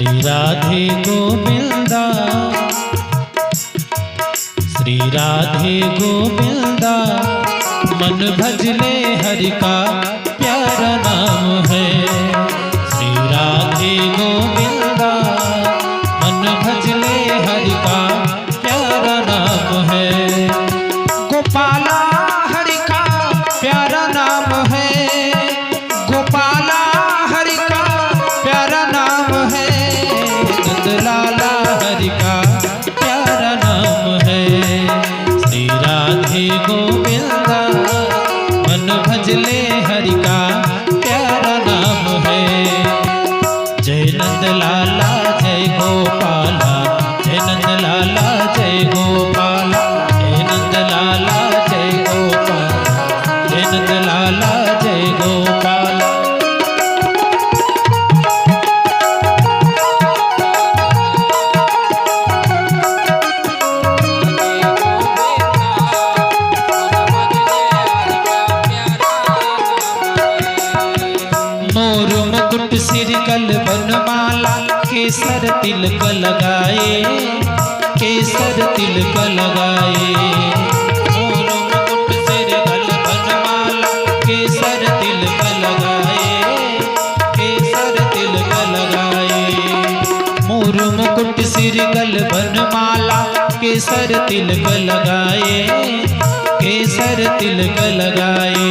श्री राधे गोविंदा, श्री राधे गोविंदा, मन भजले हरि का प्यारा नाम है। श्री राधे गोविंदा, मन भजले हरि का प्यारा नाम है। गोपाला हरि का प्यारा नाम है, गोपाला हरि का प्यारा नाम है, नंदलाला हरि का प्यारा नाम है। श्री राधे गोविंदा, मन भजले हरि का प्यारा नाम है। जय नंदलाला जय गोपाला, जय नंदलाला जय गोपाला, जय नंदलाला जय गोपाला, जय नंदलाला जय गोपाला। मोर मुकुट सिर कल बनमाला, केसर तिलक लगाए, केसर तिलक लगाए। मोर मुकुट सिर कल बनमाला, केसर तिलक लगाए, केसर तिलक लगाए। मोर मुकुट सिर कल बनमाला, केसर तिलक लगाए, केसर तिलक लगाए।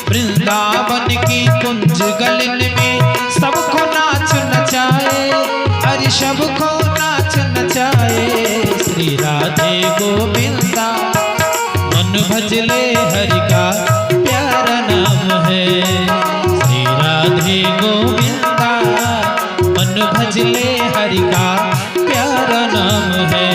वृंदावन की कुंज गलन में सबको नाच नचाए, अरे सबको नाच नचाए। श्री राधे गोविंदा, मन भजले हरि का प्यारा नाम है। श्री राधे गोविंदा, मन भजले हरि का प्यारा नाम है।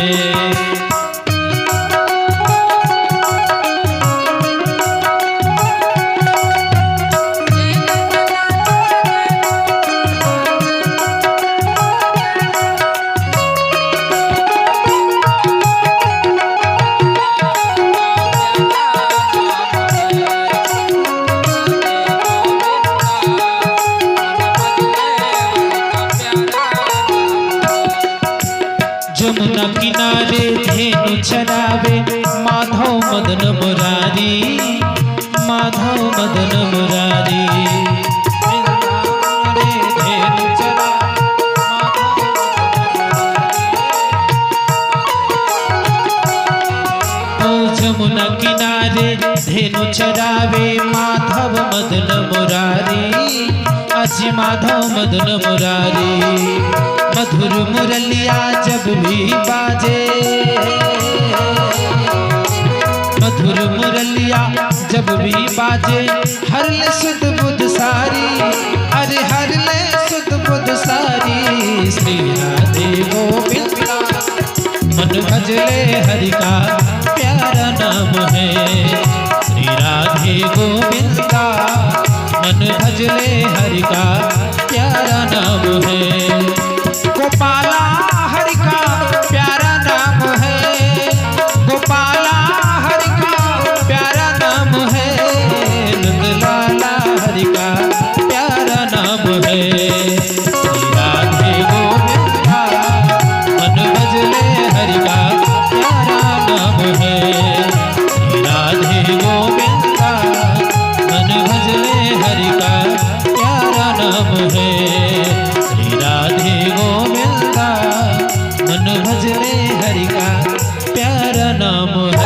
जमुना किनारे धेनु चरावे, माधव मदन मुरारी, माधव मदन मुरारी। धेनु चरावे, ओ जमुना किनारे धेनु चरावे, माधव मदन मुरारी, अजी माधव मदन मुरारी। मधुर मुरलिया जब भी बाजे, मधुर मुरलिया जब भी बाजे, हर ले सुध बुध सारी, अरे हर ले सुध बुध सारी। श्री राधे गोविंदा, मन भजले हरि का प्यारा नाम है। श्री राधे गोविंदा, मन भजले हरि का प्यारा नाम है। गोपाला हरि का प्यारा नाम है, गोपाला हरि का प्यारा नाम है, नंदलाला हरि का प्यारा नाम है। श्री राधे गोविंदा, मन भजले हरि का प्यारा नाम है। श्री राधे गोविंदा, मन भजले हरि का प्यारा नाम है। श्री राधे गोविंदा, मन भजले हरि का प्यारा नाम है।